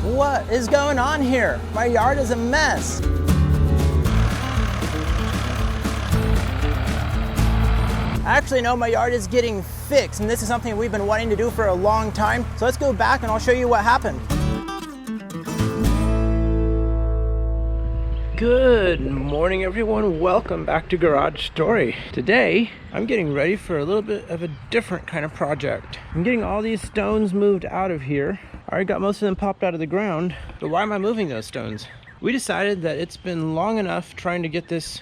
What is going on here? My yard is a mess. Actually, no, my yard is getting fixed, and this is something we've been wanting to do for a long time. So let's go back and I'll show you what happened. Good morning, everyone. Welcome back to Garage Story. Today, I'm getting ready for a little bit of a different kind of project. I'm getting all these stones moved out of here. I already got most of them popped out of the ground, but why am I moving those stones? We decided that it's been long enough trying to get this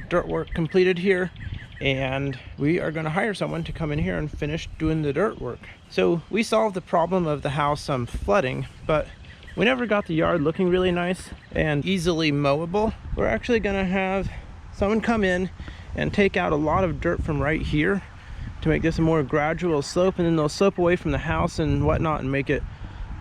dirt work completed here, and we are going to hire someone to come in here and finish doing the dirt work. So we solved the problem of the house flooding, but we never got the yard looking really nice and easily mowable. We're actually going to have someone come in and take out a lot of dirt from right here to make this a more gradual slope, and then they'll slope away from the house and whatnot and make it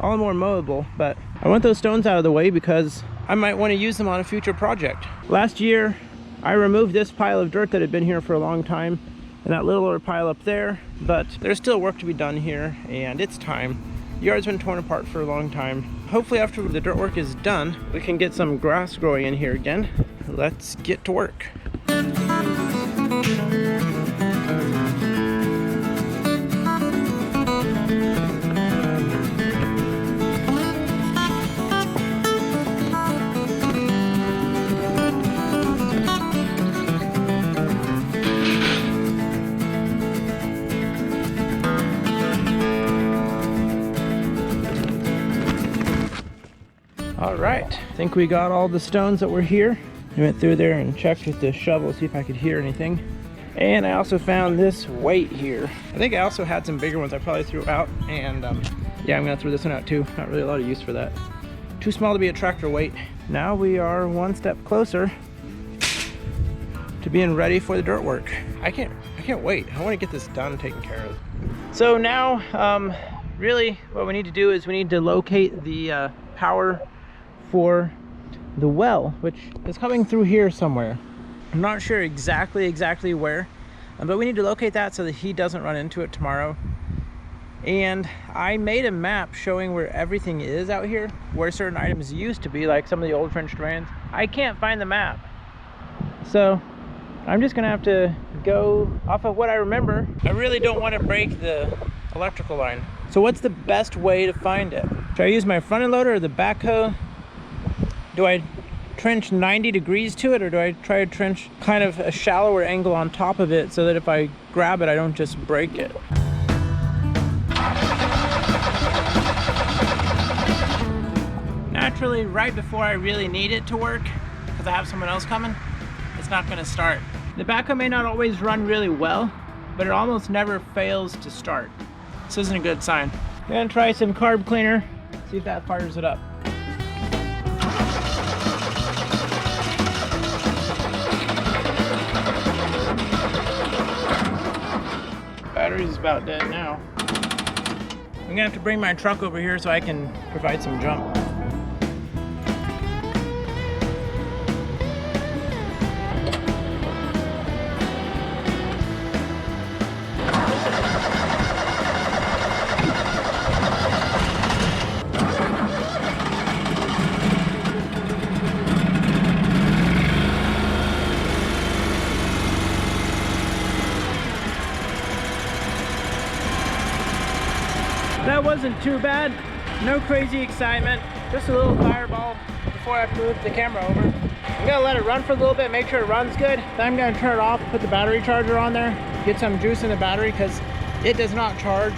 all more mowable. But I want those stones out of the way because I might want to use them on a future project. Last year I removed this pile of dirt that had been here for a long time and that littler pile up there, but there's still work to be done here and it's time. The yard's been torn apart for a long time. Hopefully after the dirt work is done, we can get some grass growing in here again. Let's get to work. All right, I think we got all the stones that were here. I went through there and checked with the shovel to see if I could hear anything. And I also found this weight here. I think I also had some bigger ones I probably threw out, and yeah, I'm gonna throw this one out too. Not really a lot of use for that. Too small to be a tractor weight. Now we are one step closer to being ready for the dirt work. I can't wait. I wanna get this done and taken care of. So now, really what we need to do is we need to locate the power for the well, which is coming through here somewhere. I'm not sure exactly where, but we need to locate that so that he doesn't run into it tomorrow. And I made a map showing where everything is out here, where certain items used to be, like some of the old French drains. I can't find the map, so I'm just gonna have to go off of what I remember. I really don't want to break the electrical line. So what's the best way to find it? Should I use my front end loader or the backhoe? Do I trench 90 degrees to it, or do I try to trench kind of a shallower angle on top of it so that if I grab it, I don't just break it? Naturally, right before I really need it to work, because I have someone else coming, it's not going to start. The backhoe may not always run really well, but it almost never fails to start. This isn't a good sign. I'm going to try some carb cleaner, see if that fires it up. Battery's about dead now. I'm gonna have to bring my truck over here so I can provide some jump. That wasn't too bad. No crazy excitement. Just a little fireball before I move the camera over. I'm gonna let it run for a little bit, make sure it runs good. Then I'm gonna turn it off, put the battery charger on there, get some juice in the battery because it does not charge.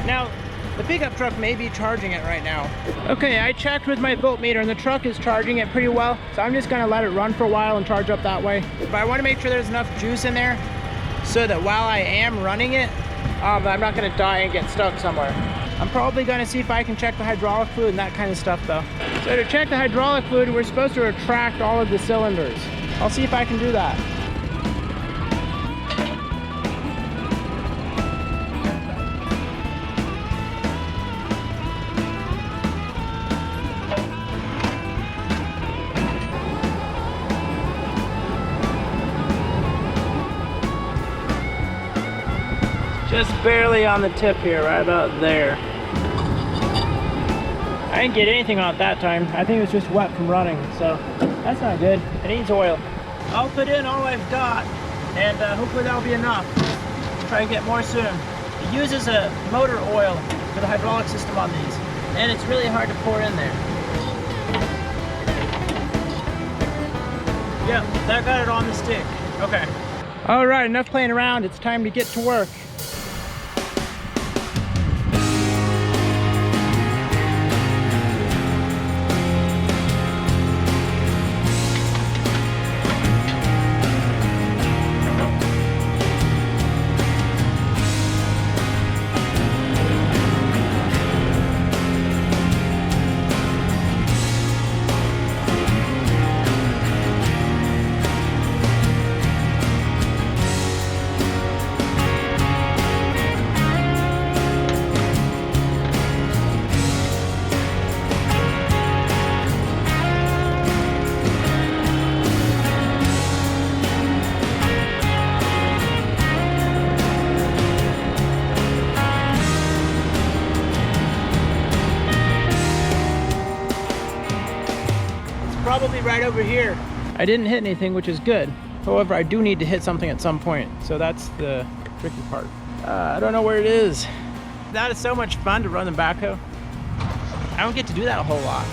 Now, the pickup truck may be charging it right now. Okay, I checked with my voltmeter and the truck is charging it pretty well. So I'm just gonna let it run for a while and charge up that way. But I wanna make sure there's enough juice in there so that while I am running it, I'm not gonna die and get stuck somewhere. I'm probably gonna see if I can check the hydraulic fluid and that kind of stuff though. So to check the hydraulic fluid, we're supposed to retract all of the cylinders. I'll see if I can do that. Just barely on the tip here, right about there. I didn't get anything on it that time. I think it was just wet from running, so that's not good. It needs oil. I'll put in all I've got, and hopefully that'll be enough. Try and get more soon. It uses a motor oil for the hydraulic system on these, and it's really hard to pour in there. Yep, that got it on the stick. Okay. All right, enough playing around. It's time to get to work. Probably right over here. I didn't hit anything, which is good. However, I do need to hit something at some point, so that's the tricky part. I don't know where it is. That is so much fun to run the backhoe. I don't get to do that a whole lot.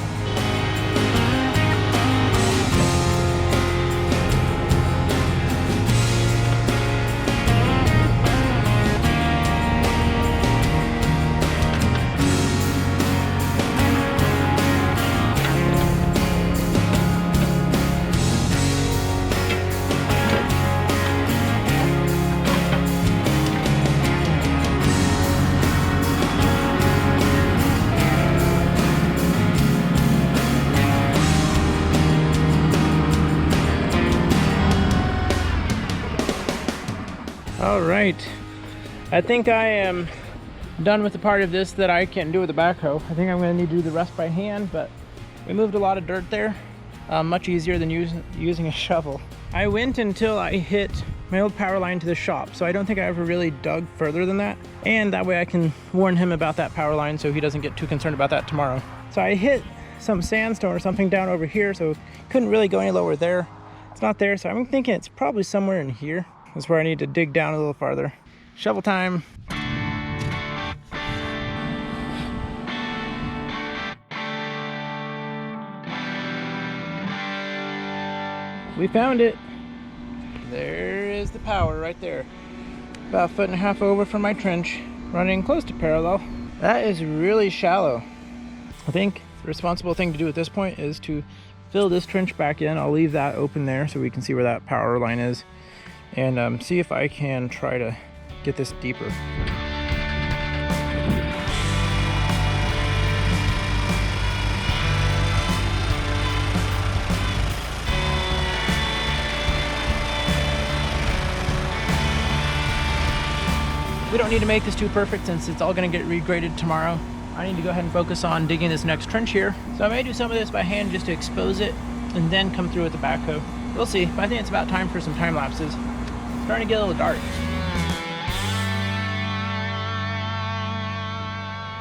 All right, I think I am done with the part of this that I can do with the backhoe. I think I'm going to need to do the rest by hand, but we moved a lot of dirt there, much easier than using a shovel. I went until I hit my old power line to the shop, so I don't think I ever really dug further than that, and that way I can warn him about that power line so he doesn't get too concerned about that tomorrow. So I hit some sandstone or something down over here, so couldn't really go any lower there. It's not there, so I'm thinking it's probably somewhere in here. That's where I need to dig down a little farther. Shovel time. We found it. There is the power right there. About 1.5 feet over from my trench, running close to parallel. That is really shallow. I think the responsible thing to do at this point is to fill this trench back in. I'll leave that open there so we can see where that power line is, and see if I can try to get this deeper. We don't need to make this too perfect since it's all going to get regraded tomorrow. I need to go ahead and focus on digging this next trench here. So I may do some of this by hand just to expose it and then come through with the backhoe. We'll see, but I think it's about time for some time lapses. It's starting to get a little dark.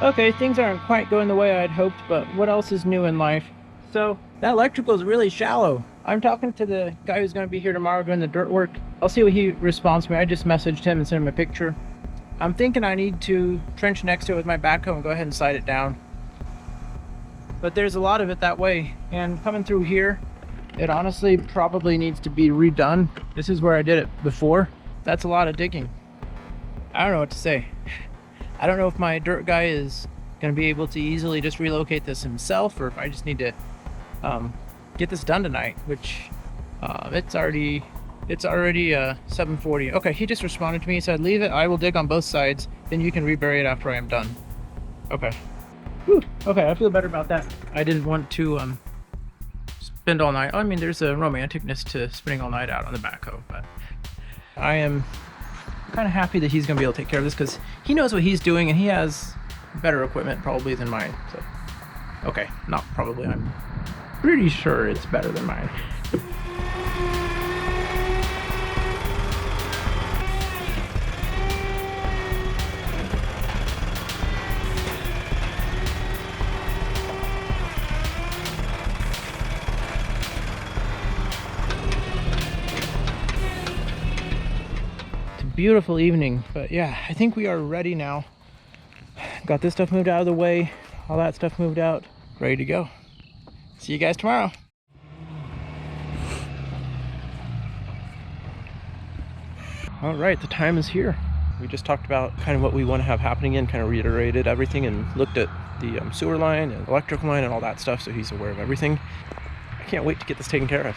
Okay, things aren't quite going the way I'd hoped, but what else is new in life? So that electrical is really shallow. I'm talking to the guy who's going to be here tomorrow doing the dirt work. I'll see what he responds to me. I just messaged him and sent him a picture. I'm thinking I need to trench next to it with my backhoe and go ahead and slide it down. But there's a lot of it that way, and coming through here, it honestly probably needs to be redone. This is where I did it before. That's a lot of digging. I don't know what to say. I don't know if my dirt guy is going to be able to easily just relocate this himself, or if I just need to get this done tonight, which it's already 7:40. Okay, he just responded to me. He said, leave it, I will dig on both sides, then you can rebury it after I am done. Okay. Whew. Okay, I feel better about that. I didn't want to spend all night. I mean, there's a romanticness to spending all night out on the backhoe, but I am kind of happy that he's going to be able to take care of this because he knows what he's doing and he has better equipment probably than mine. So, okay, not probably. I'm pretty sure it's better than mine. beautiful evening. But yeah, I think we are ready now. Got this stuff moved out of the way, all that stuff moved out, ready to go. See you guys tomorrow. All right, the time is here. We just talked about kind of what we want to have happening and kind of reiterated everything and looked at the sewer line and electrical line and all that stuff, so he's aware of everything. I can't wait to get this taken care of.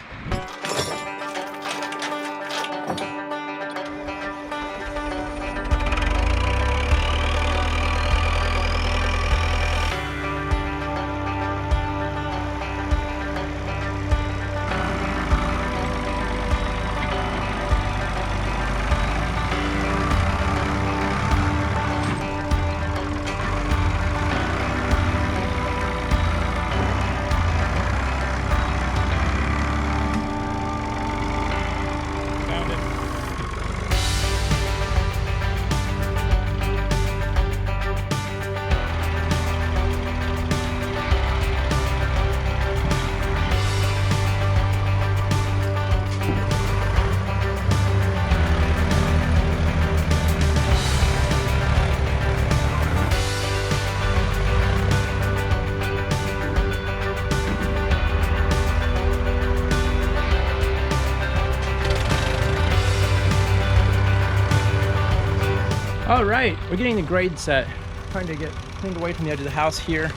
All right, we're getting the grade set. Trying to get cleaned away from the edge of the house here.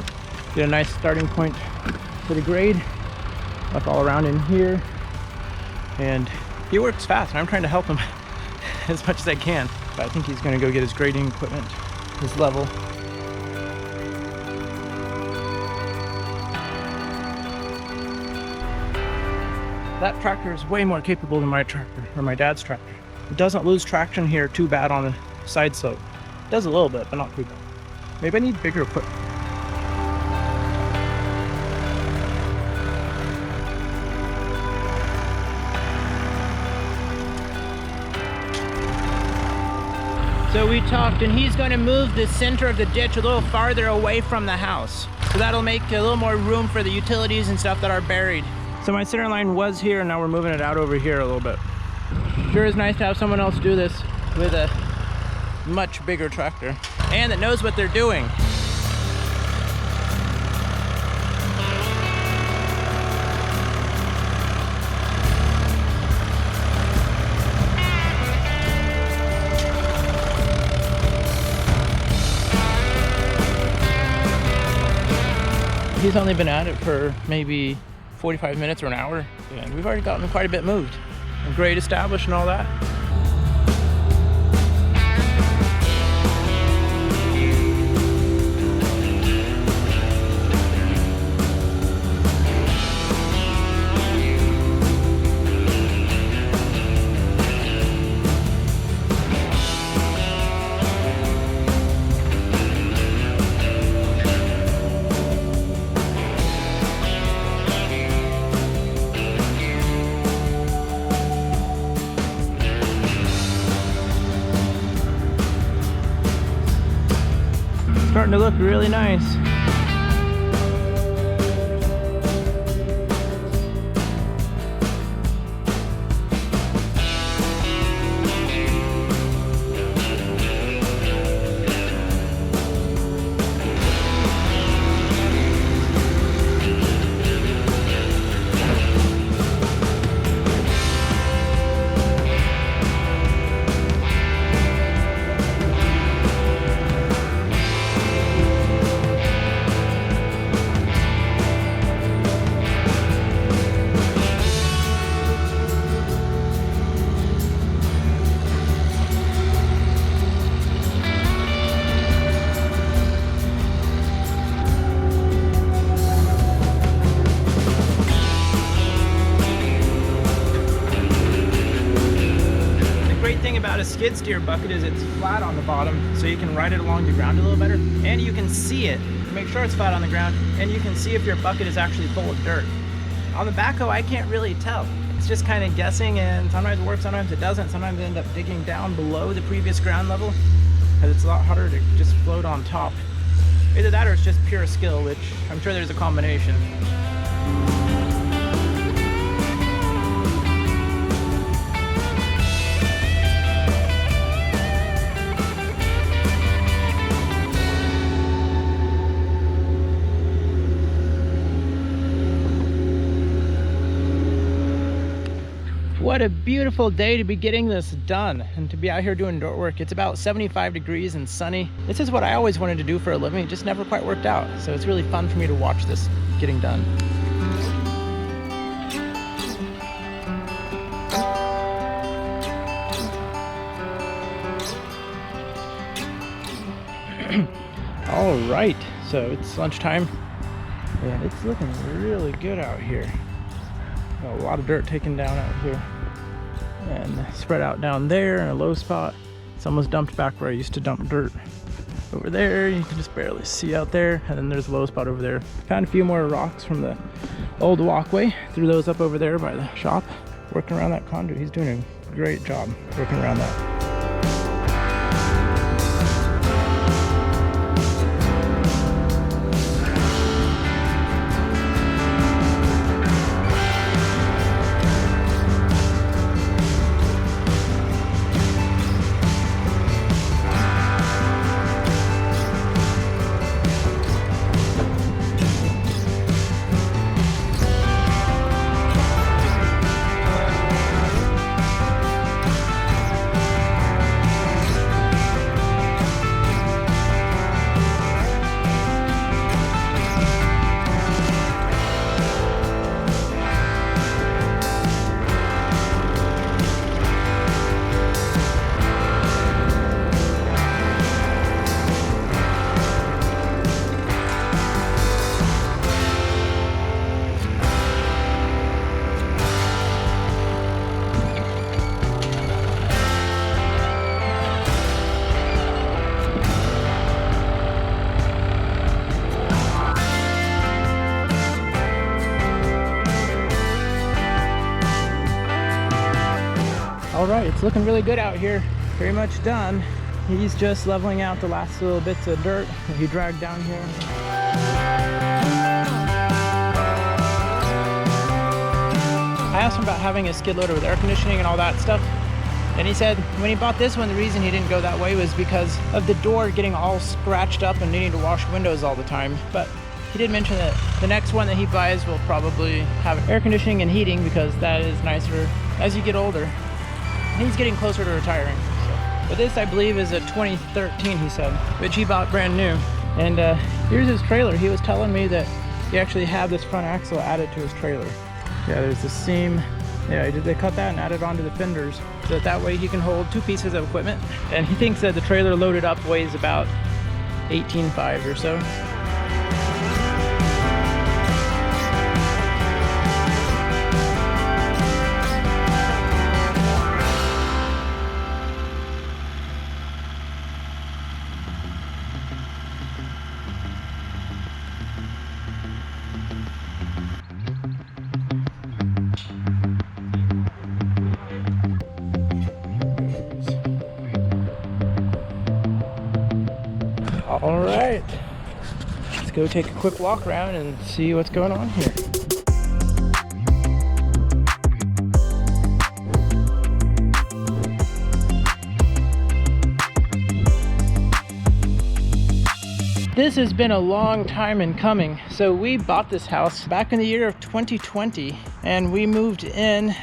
Get a nice starting point for the grade. Up all around in here. And he works fast, and I'm trying to help him as much as I can. But I think he's gonna go get his grading equipment, his level. That tractor is way more capable than my tractor, or my dad's tractor. It doesn't lose traction here too bad on the side slope. It does a little bit, but not too bad. Maybe I need bigger equipment. So we talked, and he's going to move the center of the ditch a little farther away from the house. So that'll make a little more room for the utilities and stuff that are buried. So my center line was here, and now we're moving it out over here a little bit. Sure is nice to have someone else do this with a much bigger tractor and that knows what they're doing. He's only been at it for maybe 45 minutes or an hour, and we've already gotten quite a bit moved and grade established and all that. Starting to look really nice. About a skid steer bucket is it's flat on the bottom, so you can ride it along the ground a little better, and you can see it, make sure it's flat on the ground, and you can see if your bucket is actually full of dirt. On the backhoe, I can't really tell. It's just kind of guessing, and sometimes it works, sometimes it doesn't. Sometimes I end up digging down below the previous ground level, because it's a lot harder to just float on top. Either that or it's just pure skill, which I'm sure there's a combination. What a beautiful day to be getting this done and to be out here doing dirt work. It's about 75 degrees and sunny. This is what I always wanted to do for a living. It just never quite worked out. So it's really fun for me to watch this getting done. All right, so it's lunchtime and it's looking really good out here. Got a lot of dirt taken down out here and spread out down there in a low spot. It's almost dumped back where I used to dump dirt. Over there, you can just barely see out there, and then there's a low spot over there. Found a few more rocks from the old walkway, threw those up over there by the shop. Working around that conduit, he's doing a great job working around that. All right, it's looking really good out here. Pretty much done. He's just leveling out the last little bits of dirt that he dragged down here. I asked him about having a skid loader with air conditioning and all that stuff. And he said when he bought this one, the reason he didn't go that way was because of the door getting all scratched up and needing to wash windows all the time. But he did mention that the next one that he buys will probably have air conditioning and heating because that is nicer as you get older. He's getting closer to retiring. But this, I believe, is a 2013, he said, which he bought brand new. And here's his trailer. He was telling me that he actually had this front axle added to his trailer. Yeah, there's the seam. Yeah, they cut that and added onto the fenders so that way he can hold two pieces of equipment. And he thinks that the trailer loaded up weighs about 18.5 or so. All right, let's go take a quick walk around and see what's going on here. This has been a long time in coming. So we bought this house back in the year of 2020 and we moved in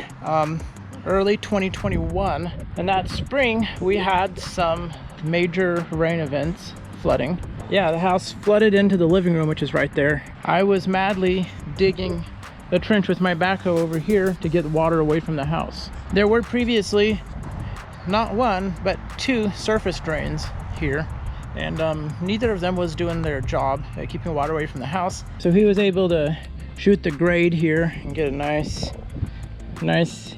early 2021. And that spring we had some major rain events. Flooding. Yeah, the house flooded into the living room, which is right there. I was madly digging a trench with my backhoe over here to get the water away from the house. There were previously not one, but two surface drains here, and neither of them was doing their job at keeping water away from the house. So he was able to shoot the grade here and get a nice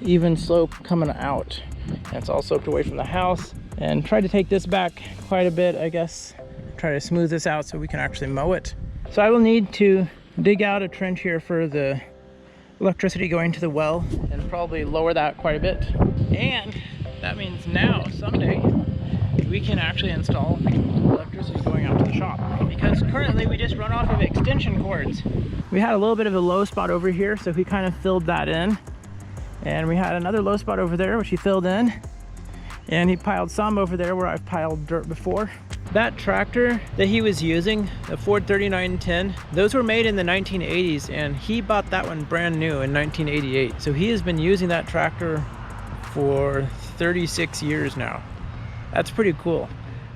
even slope coming out. And it's all sloped away from the house. And tried to take this back quite a bit, I guess. Try to smooth this out so we can actually mow it. So I will need to dig out a trench here for the electricity going to the well and probably lower that quite a bit. And that means now, someday, we can actually install electricity going out to the shop. Because currently we just run off of extension cords. We had a little bit of a low spot over here, so he kind of filled that in. And we had another low spot over there, which he filled in. And he piled some over there where I've piled dirt before. That tractor that he was using, the Ford 3910, those were made in the 1980s and he bought that one brand new in 1988. So he has been using that tractor for 36 years now. That's pretty cool.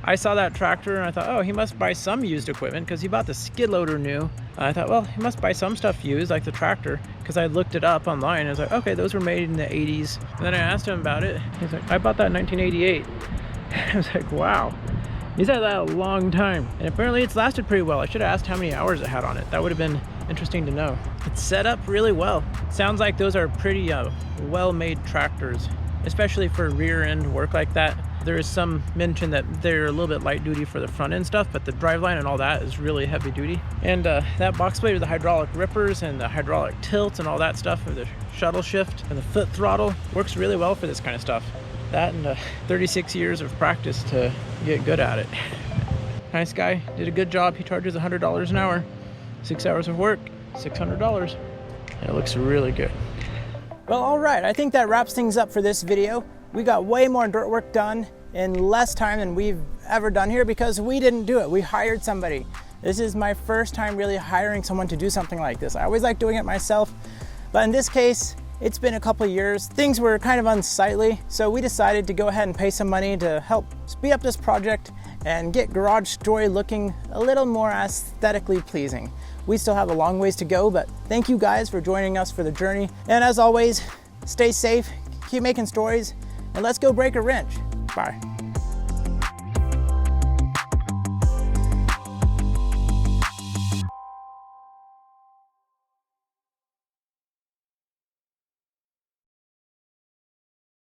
I saw that tractor and I thought, oh, he must buy some used equipment because he bought the skid loader new. I thought, well, he must buy some stuff used, like the tractor, because I looked it up online. I was like, okay, those were made in the 80s. And then I asked him about it. He's like, I bought that in 1988. I was like, wow. He's had that a long time. And apparently it's lasted pretty well. I should have asked how many hours it had on it. That would have been interesting to know. It's set up really well. Sounds like those are pretty well-made tractors, especially for rear end work like that. There is some mention that they're a little bit light duty for the front end stuff, but the driveline and all that is really heavy duty. And that box blade with the hydraulic rippers and the hydraulic tilts and all that stuff, or the shuttle shift and the foot throttle, works really well for this kind of stuff. That and 36 years of practice to get good at it. Nice guy, did a good job. He charges $100 an hour. 6 hours of work, $600. It looks really good. Well, all right, I think that wraps things up for this video. We got way more dirt work done in less time than we've ever done here because we didn't do it. We hired somebody. This is my first time really hiring someone to do something like this. I always like doing it myself, but in this case, it's been a couple of years. Things were kind of unsightly, so we decided to go ahead and pay some money to help speed up this project and get Garage Joy looking a little more aesthetically pleasing. We still have a long ways to go, but thank you guys for joining us for the journey. And as always, stay safe, keep making stories, and let's go break a wrench. Bye.